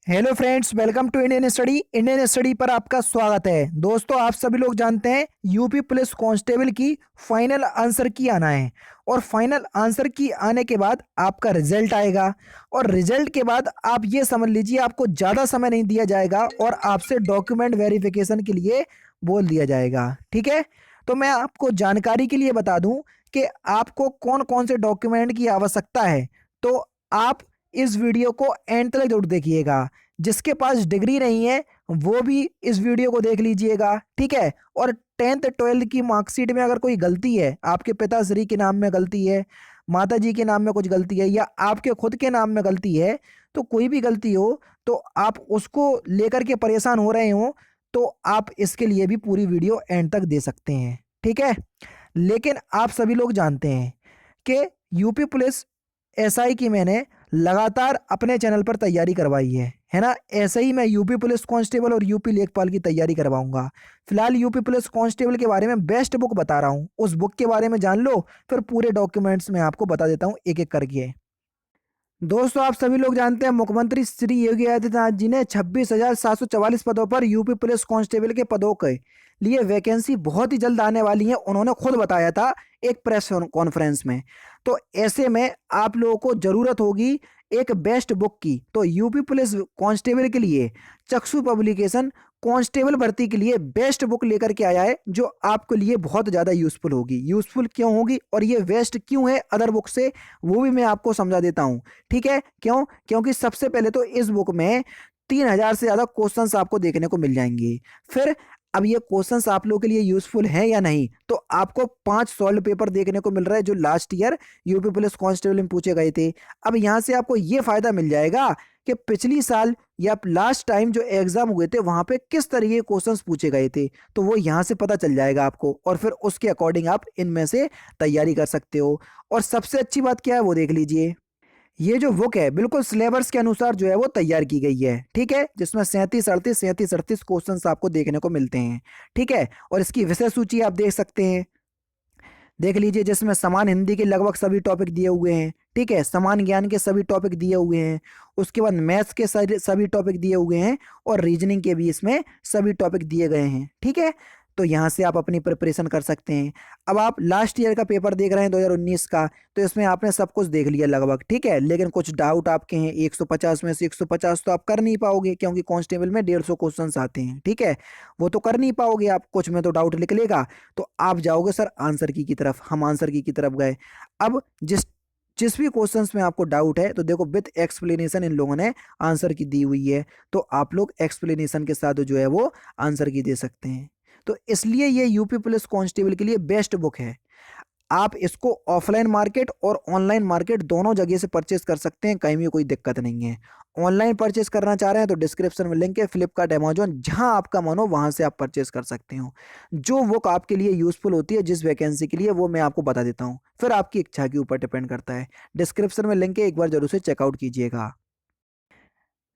Hello friends, welcome to Indian study पर आपका स्वागत है। दोस्तों, आप सभी लोग जानते हैं यूपी पुलिस कांस्टेबल की फाइनल आंसर की आना है और फाइनल आंसर की आने के बाद आपका रिजल्ट आएगा और रिजल्ट के बाद आप ये समझ लीजिए आपको ज़्यादा समय नहीं दिया जाएगा और आपसे डॉक्यूमेंट वेरिफिकेशन के लिए बोल दिया जाएगा। ठीक है, तो मैं आपको जानकारी के लिए बता दूं कि आपको कौन कौन से डॉक्यूमेंट की आवश्यकता है। तो आप इस वीडियो को एंड तक जरूर देखिएगा। जिसके पास डिग्री नहीं है वो भी इस वीडियो को देख लीजिएगा। ठीक है, और 10th 12th की मार्कशीट में अगर कोई गलती है, आपके पिताश्री के नाम में गलती है, माता जी के नाम में कुछ गलती है या आपके खुद के नाम में गलती है, तो कोई भी गलती हो तो आप उसको लेकर के परेशान हो रहे हो तो आप इसके लिए भी पूरी वीडियो एंड तक दे सकते हैं। ठीक है, लेकिन आप सभी लोग जानते हैं कि यूपी पुलिस एसआई की मैंने लगातार अपने चैनल पर तैयारी करवाई है ना। ऐसे ही मैं यूपी पुलिस कांस्टेबल और यूपी लेखपाल की तैयारी करवाऊंगा। फिलहाल यूपी पुलिस कांस्टेबल के बारे में बेस्ट बुक बता रहा हूँ, उस बुक के बारे में जान लो, फिर पूरे डॉक्यूमेंट्स में आपको बता देता हूँ एक एक करके। दोस्तों, आप सभी लोग जानते हैं मुख्यमंत्री श्री योगी आदित्यनाथ जी ने 26,744 पदों पर यूपी पुलिस कांस्टेबल के पदों के लिए वैकेंसी बहुत ही जल्द आने वाली है, उन्होंने खुद बताया था एक प्रेस कॉन्फ्रेंस में। तो ऐसे में आप लोगों को जरूरत होगी एक बेस्ट बुक की। तो यूपी पुलिस कांस्टेबल के लिए चक्षु पब्लिकेशन कांस्टेबल भर्ती के लिए बेस्ट बुक लेकर के आया है, जो आपके लिए बहुत ज़्यादा यूजफुल होगी। यूजफुल क्यों होगी और ये बेस्ट क्यों है अदर बुक से, वो भी मैं आपको समझा देता हूँ। ठीक है, क्यों? क्योंकि सबसे पहले तो इस बुक में 3,000 से ज़्यादा क्वेश्चंस आपको देखने को मिल जाएंगे। फिर अब ये क्वेश्चंस आप लोगों के लिए यूजफुल हैं या नहीं, तो आपको 5 सॉल्व पेपर देखने को मिल रहा है जो last year UP police constable में पूछे गए थे। अब यहाँ से आपको ये फायदा मिल जाएगा कि पिछली साल या लास्ट टाइम जो एग्जाम हुए थे वहां पे किस तरीके के क्वेश्चंस पूछे गए थे, तो वो यहाँ से पता चल जाएगा आपको और फिर उसके अकॉर्डिंग आप इनमें से तैयारी कर सकते हो। और सबसे अच्छी बात क्या है वो देख लीजिए, ये जो बुक है बिल्कुल सिलेबस के अनुसार जो है वो तैयार की गई है। ठीक है, जिसमें 37 38 क्वेश्चंस आपको देखने को मिलते हैं। ठीक है, और इसकी विषय सूची आप देख सकते हैं, देख लीजिए, जिसमें समान हिंदी के लगभग सभी टॉपिक दिए हुए हैं। ठीक है, समान ज्ञान के सभी टॉपिक दिए हुए हैं, उसके बाद मैथ्स के सभी टॉपिक दिए हुए हैं और रीजनिंग के भी इसमें सभी टॉपिक दिए गए हैं। ठीक है, तो यहाँ से आप अपनी प्रिपरेशन कर सकते हैं। अब आप लास्ट ईयर का पेपर देख रहे हैं 2019 का, तो इसमें आपने सब कुछ देख लिया लगभग। ठीक है, लेकिन कुछ डाउट आपके हैं, 150 में से 150 तो आप कर नहीं पाओगे क्योंकि कांस्टेबल में 150 क्वेश्चंस आते हैं। ठीक है, वो तो कर नहीं पाओगे आप, कुछ में तो डाउट निकलेगा, तो आप जाओगे सर आंसर की तरफ। हम आंसर की तरफ गए। अब जिस जिस भी क्वेश्चंस में आपको डाउट है तो देखो विद एक्सप्लेनेशन इन लोगों ने आंसर की दी हुई है, तो आप लोग एक्सप्लेनेशन के साथ जो है वो आंसर की दे सकते हैं। तो इसलिए ये यूपी पुलिस कांस्टेबल के लिए बेस्ट बुक है। आप इसको ऑफलाइन मार्केट और ऑनलाइन मार्केट दोनों जगह से परचेस कर सकते हैं, कहीं भी कोई दिक्कत नहीं है। ऑनलाइन परचेस करना चाह रहे हैं तो डिस्क्रिप्शन में लिंक है, फ्लिपकार्ट अमेजोन जहां आपका मन हो वहां से आप परचेस कर सकते हो। जो बुक आपके लिए यूजफुल होती है जिस वैकेंसी के लिए, वो मैं आपको बता देता हूँ, फिर आपकी इच्छा के ऊपर डिपेंड करता है। डिस्क्रिप्शन में लिंक है, एक बार जरूर से चेकआउट कीजिएगा।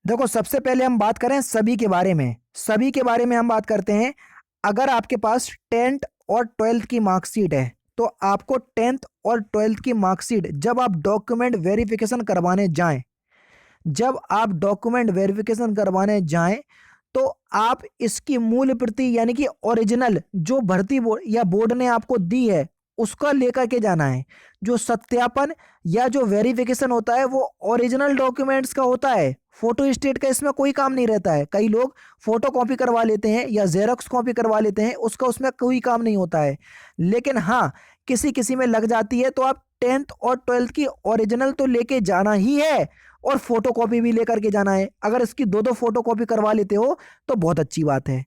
देखो, सबसे पहले हम बात करें सभी के बारे में। सभी के बारे में हम बात करते हैं। अगर आपके पास 10th और 12th की मार्कशीट है तो आपको 10th और 12th की मार्कशीट जब आप डॉक्यूमेंट वेरिफिकेशन करवाने जाएं, जब आप डॉक्यूमेंट वेरिफिकेशन करवाने जाएं तो आप इसकी मूल प्रति यानी कि ओरिजिनल जो भर्ती बोर्ड या बोर्ड ने आपको दी है उसका लेकर के जाना है। जो सत्यापन या जो वेरिफिकेशन होता है वो ओरिजिनल डॉक्यूमेंट्स का होता है, फोटो स्टेट का इसमें कोई काम नहीं रहता है। कई लोग फोटो कॉपी करवा लेते हैं या जेरोक्स कॉपी करवा लेते हैं, उसका उसमें कोई काम नहीं होता है। लेकिन हाँ, किसी किसी में लग जाती है, तो आप 10th और 12th की ओरिजिनल तो लेके जाना ही है और फोटो कॉपी भी लेकर के जाना है। अगर इसकी दो दो फोटो कॉपी करवा लेते हो तो बहुत अच्छी बात है।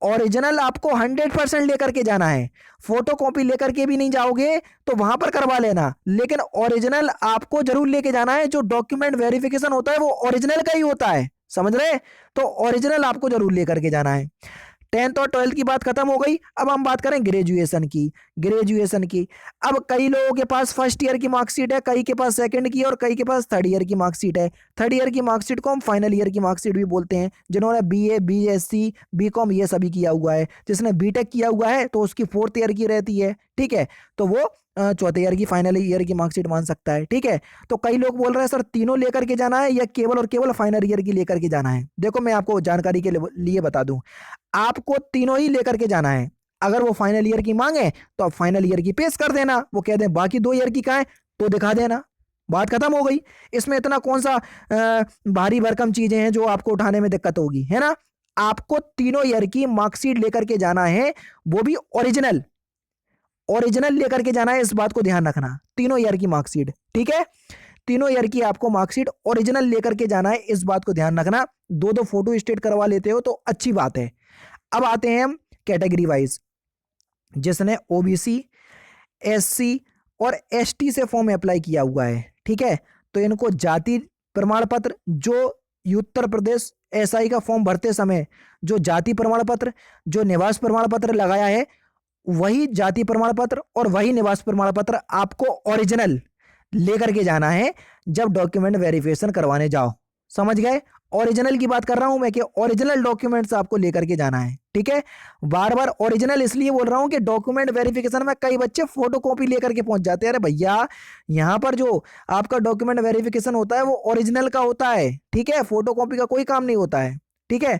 ओरिजिनल आपको 100% लेकर के जाना है। फोटो कॉपी लेकर के भी नहीं जाओगे तो वहां पर करवा लेना, लेकिन ओरिजिनल आपको जरूर लेके जाना है। जो डॉक्यूमेंट वेरिफिकेशन होता है वो ओरिजिनल का ही होता है, समझ रहे? तो ओरिजिनल आपको जरूर लेकर के जाना है। 10th और 12th की बात खत्म हो गई। अब हम बात करें ग्रेजुएशन की। ग्रेजुएशन की। अब कई लोगों के पास फर्स्ट ईयर की मार्कशीट है, कई के पास सेकंड की और कई के पास थर्ड ईयर की मार्कशीट है। थर्ड ईयर की मार्कशीट को हम फाइनल ईयर की मार्कशीट भी बोलते हैं। जिन्होंने बीए, बीएससी, बीकॉम ये सभी किया हुआ है, जिसने बीटेक किया हुआ है तो उसकी फोर्थ ईयर की रहती है, ठीक है, तो वो चौथे ईयर की फाइनल ईयर की मार्कशीट मान सकता है, ठीक है। तो कई लोग बोल रहे हैं सर तीनों लेकर के जाना है या केवल और केवल फाइनल ईयर की लेकर के जाना है। देखो मैं आपको जानकारी के लिए बता दूं, आपको तीनों ही लेकर के जाना है। अगर वो फाइनल ईयर की मांगे तो आप फाइनल ईयर की पेश कर देना, वो कह दें बाकी 2 ईयर की कहाँ है तो दिखा देना, बात खत्म हो गई। इसमें इतना कौन सा भारी भरकम चीजें हैं जो आपको उठाने में दिक्कत होगी, है ना। आपको तीनों ईयर की मार्कशीट लेकर के जाना है, वो भी ओरिजिनल, ओरिजिनल लेकर के जाना है, इस बात को ध्यान रखना। तीनों ईयर की मार्कशीट, ठीक है, तीनों ईयर की आपको मार्कशीट ओरिजिनल लेकर के जाना है, इस बात को ध्यान रखना। दो दो फोटो स्टेट करवा लेते हो तो अच्छी बात है। अब आते हैं हम कैटेगरी वाइज। जिसने ओबीसी, एससी और एसटी से फॉर्म अप्लाई किया हुआ है, ठीक है, तो इनको जाति प्रमाण पत्र, जो उत्तर प्रदेश एसआई का फॉर्म भरते समय जो जाति प्रमाण पत्र, जो निवास प्रमाण पत्र लगाया है, वही जाति प्रमाण पत्र और वही निवास प्रमाण पत्र आपको ओरिजिनल लेकर के जाना है जब डॉक्यूमेंट वेरिफिकेशन करवाने जाओ। समझ गए, ओरिजिनल की बात कर रहा हूं मैं कि ओरिजिनल डॉक्यूमेंट्स आपको लेकर के जाना है, ठीक है। बार बार ओरिजिनल इसलिए बोल रहा हूं कि डॉक्यूमेंट वेरिफिकेशन में कई बच्चे फोटोकॉपी लेकर के पहुंच जाते हैं। अरे भैया, यहां पर जो आपका डॉक्यूमेंट वेरिफिकेशन होता है वो ओरिजिनल का होता है, ठीक है, फोटोकॉपी का कोई काम नहीं होता है, ठीक है।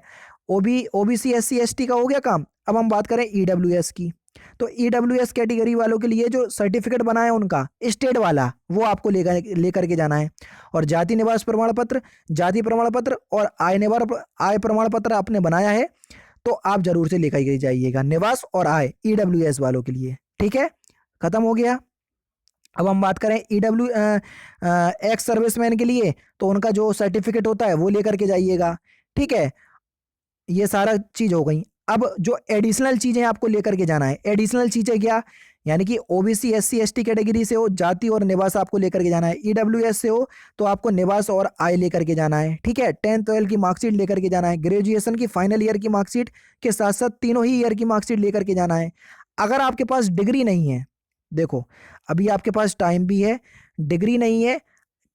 ओबीसी, एससी, एसटी का हो गया काम। अब हम बात करें ईडब्ल्यूएस की, तो ईडब्ल्यूएस कैटेगरी वालों के लिए जो सर्टिफिकेट बना है उनका स्टेट वाला, वो आपको लेकर के जाना है। और जाति निवास प्रमाण पत्र, जाति प्रमाण पत्र और आय प्रमाण पत्र आपने बनाया है तो आप जरूर से लेकर के जाइएगा, निवास और आय ईडब्ल्यूएस वालों के लिए, ठीक है, खत्म हो गया। अब हम बात करें एक्स सर्विसमैन के लिए, तो उनका जो सर्टिफिकेट होता है वो लेकर के जाइएगा, ठीक है। ये सारा चीज हो गई। अब जो एडिशनल चीजें आपको लेकर के जाना है, एडिशनल चीजें क्या, यानी कि ओबीसी, एससी, एसटी कैटेगरी से हो जाति और निवास आपको लेकर के जाना है, ईडब्ल्यूएस से हो तो आपको निवास और आय लेकर के जाना है, ठीक है। 10th-12th की मार्कशीट लेकर के जाना है, ग्रेजुएशन की फाइनल ईयर की मार्कशीट के साथ साथ तीनों ही ईयर की मार्कशीट लेकर के जाना है। अगर आपके पास डिग्री नहीं है, देखो अभी आपके पास टाइम भी है, डिग्री नहीं है,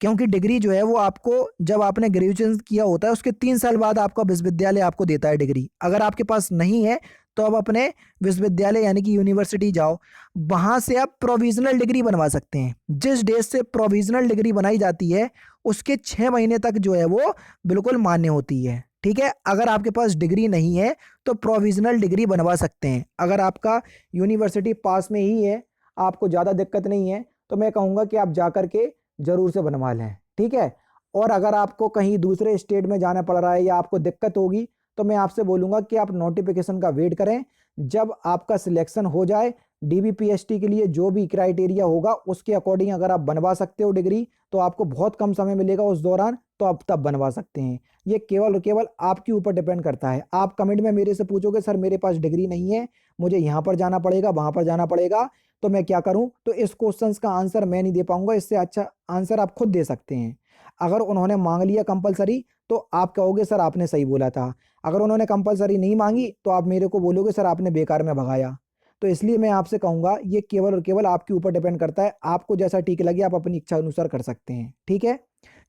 क्योंकि डिग्री जो है वो आपको जब आपने ग्रेजुएशन किया होता है उसके 3 साल बाद आपका विश्वविद्यालय आपको देता है डिग्री। अगर आपके पास नहीं है तो अब अपने विश्वविद्यालय यानी कि यूनिवर्सिटी जाओ, वहां से आप प्रोविजनल डिग्री बनवा सकते हैं। जिस देश से प्रोविजनल डिग्री बनाई जाती है उसके 6 महीने तक जो है वो बिल्कुल मान्य होती है, ठीक है। अगर आपके पास डिग्री नहीं है तो प्रोविजनल डिग्री बनवा सकते हैं। अगर आपका यूनिवर्सिटी पास में ही है, आपको ज़्यादा दिक्कत नहीं है, तो मैं कहूँगा कि आप जा करके जरूर से बनवा लें, ठीक है। और अगर आपको कहीं दूसरे स्टेट में जाना पड़ रहा है या आपको दिक्कत होगी तो मैं आपसे बोलूंगा कि आप नोटिफिकेशन का वेट करें। जब आपका सिलेक्शन हो जाए डीबीपीएसटी के लिए, जो भी क्राइटेरिया होगा उसके अकॉर्डिंग अगर आप बनवा सकते हो डिग्री तो आपको बहुत कम समय मिलेगा उस दौरान, तो आप तब बनवा सकते हैं। ये केवल और केवल आपके ऊपर डिपेंड करता है। आप कमेंट में मेरे से पूछोगे सर मेरे पास डिग्री नहीं है, मुझे यहाँ पर जाना पड़ेगा, वहां पर जाना पड़ेगा, तो मैं क्या करूं, तो इस क्वेश्चंस का आंसर मैं नहीं दे पाऊंगा, इससे अच्छा आंसर आप खुद दे सकते हैं। अगर उन्होंने मांग लिया कंपलसरी तो आप कहोगे सर आपने सही बोला था, अगर उन्होंने कंपलसरी नहीं मांगी तो आप मेरे को बोलोगे सर आपने बेकार में भगाया। तो इसलिए मैं आपसे कहूंगा ये केवल और केवल आपके ऊपर डिपेंड करता है, आपको जैसा ठीक लगे आप अपनी इच्छा अनुसार कर सकते हैं, ठीक है।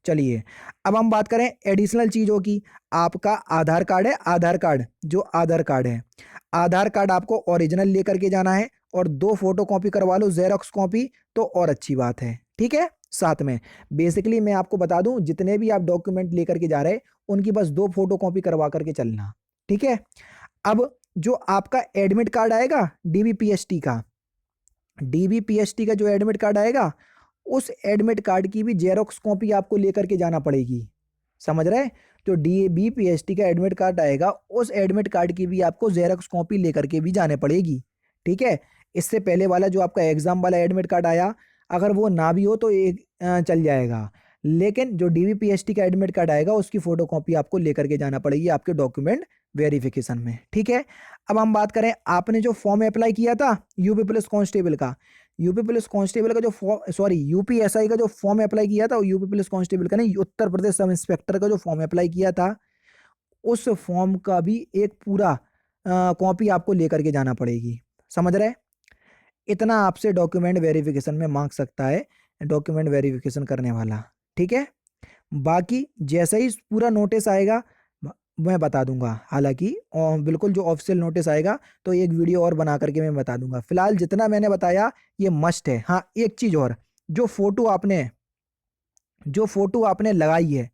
चलिए अब हम बात करें एडिशनल चीजों की। आपका आधार कार्ड है, आधार कार्ड जो आधार कार्ड है, आधार कार्ड आपको ओरिजिनल लेकर के जाना है और 2 फोटो कॉपी करवा लो, जेरॉक्स कॉपी, तो और अच्छी बात है, ठीक है। साथ में बेसिकली मैं आपको बता दूं जितने भी आप डॉक्यूमेंट लेकर के जा रहे हैं उनकी बस 2 फोटो कॉपी करवा करके चलना, ठीक है। अब जो आपका एडमिट कार्ड आएगा डीबीपीएसटी का, डीबीपीएसटी का जो एडमिट कार्ड आएगा उस एडमिट कार्ड की भी जेरॉक्स कॉपी आपको लेकर के जाना पड़ेगी, समझ रहे हैं। जो डीबीपीएसटी का एडमिट कार्ड आएगा उस एडमिट कार्ड की भी आपको जेरॉक्स कॉपी लेकर के भी जाने पड़ेगी, ठीक है। इससे पहले वाला जो आपका एग्जाम वाला एडमिट कार्ड आया अगर वो ना भी हो तो एक चल जाएगा, लेकिन जो डीबीपीएसटी का एडमिट कार्ड आएगा उसकी फोटो कॉपी आपको लेकर के जाना पड़ेगी आपके डॉक्यूमेंट वेरिफिकेशन में, ठीक है। अब हम बात करें आपने जो फॉर्म अप्लाई किया था यूपी पुलिस कांस्टेबल का, यूपी पुलिस कांस्टेबल का जो यूपीएसआई का जो फॉर्म अप्लाई किया था, यूपी पुलिस कांस्टेबल का नहीं, उत्तर प्रदेश सब इंस्पेक्टर का जो फॉर्म अप्लाई किया था उस फॉर्म का भी एक पूरा कॉपी आपको लेकर के जाना पड़ेगी, समझ रहे। इतना आपसे डॉक्यूमेंट वेरिफिकेशन में मांग सकता है डॉक्यूमेंट वेरिफिकेशन करने वाला। ठीक है, बाकी जैसे ही पूरा नोटिस आएगा मैं बता दूंगा। हालांकि बिल्कुल जो ऑफिशियल नोटिस आएगा तो एक वीडियो और बना करके मैं बता दूंगा। फिलहाल जितना मैंने बताया ये मस्ट है। हाँ, एक चीज और, जो फोटो आपने लगाई है,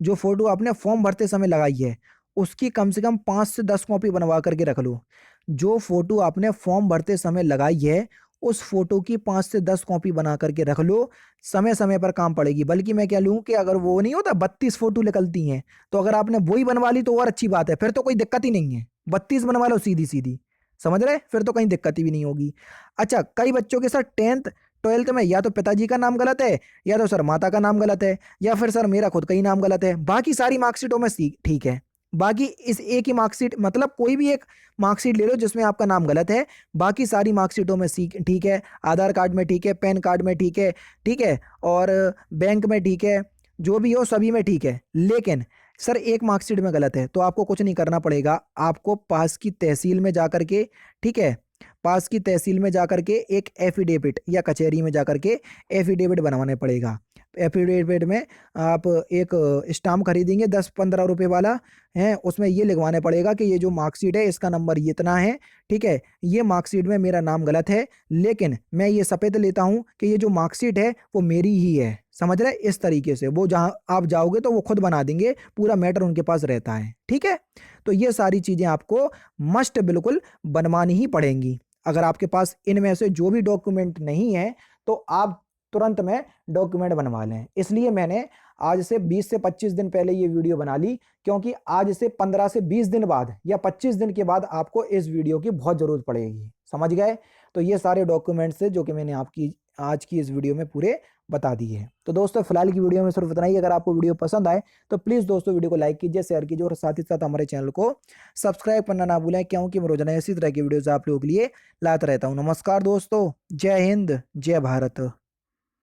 जो फोटो आपने फॉर्म भरते समय लगाई है, उसकी कम से कम 5 से 10 कॉपी बनवा करके रख लो। जो फोटो आपने फॉर्म भरते समय लगाई है उस फोटो की 5 से 10 कॉपी बना करके रख लो। समय समय पर काम पड़ेगी। बल्कि मैं क्या लूँ कि अगर वो नहीं होता 32 फोटो निकलती हैं, तो अगर आपने वही बनवा ली तो और अच्छी बात है, फिर तो कोई दिक्कत ही नहीं है। 32 बनवा लो सीधी सीधी, समझ रहे, फिर तो कहीं दिक्कत ही भी नहीं होगी। अच्छा, कई बच्चों के साथ 10th 12th में या तो पिताजी का नाम गलत है, या तो सर माता का नाम गलत है, या फिर सर मेरा खुद का ही नाम गलत है। बाकी सारी मार्कशीटों में ठीक है। बाकी इस एक ही मार्कशीट, मतलब कोई भी एक मार्कशीट ले लो जिसमें आपका नाम गलत है, बाकी सारी मार्कशीटों में ठीक है। आधार कार्ड में ठीक है, पैन कार्ड में ठीक है, ठीक है, और बैंक में ठीक है, जो भी हो सभी में ठीक है। लेकिन सर एक मार्कशीट में गलत है, तो आपको कुछ नहीं करना पड़ेगा। आपको पास की तहसील में जाकर के, ठीक है, पास की तहसील में जाकर के एक एफिडेविट, या कचहरी में जाकर के एफिडेविट बनवाने पड़ेगा। एफिडेविट में आप एक स्टाम्प खरीदेंगे 10-15 रुपए वाला है, उसमें ये लिखवाने पड़ेगा कि ये जो मार्कशीट है इसका नंबर ये इतना है, ठीक है, ये मार्कशीट में मेरा नाम गलत है, लेकिन मैं ये शपथ लेता हूँ कि ये जो मार्कशीट है वो मेरी ही है। समझ रहे, इस तरीके से वो जहाँ आप जाओगे तो वो खुद बना देंगे, पूरा मैटर उनके पास रहता है। ठीक है, तो ये सारी चीजें आपको मस्ट बिल्कुल बनवानी ही पड़ेंगी। अगर आपके पास इनमें से जो भी डॉक्यूमेंट नहीं है तो आप तुरंत में डॉक्यूमेंट बनवा लें। इसलिए मैंने आज से 20 से 25 दिन पहले ये वीडियो बना ली, क्योंकि आज से 15 से 20 दिन बाद या 25 दिन के बाद आपको इस वीडियो की बहुत जरूरत पड़ेगी। समझ गए, तो ये सारे डॉक्यूमेंट्स है जो कि मैंने आपकी आज की इस वीडियो में पूरे बता दिए हैं। तो दोस्तों फिलहाल की वीडियो में सिर्फ इतना ही। अगर आपको वीडियो पसंद आए तो प्लीज़ दोस्तों वीडियो को लाइक कीजिए, शेयर कीजिए, और साथ ही साथ हमारे चैनल को सब्सक्राइब करना ना भूलें, क्योंकि मैं रोजाना इसी तरह की वीडियोस आप लोगों के लिए लाता रहता हूँ। नमस्कार दोस्तों, जय हिंद, जय भारत।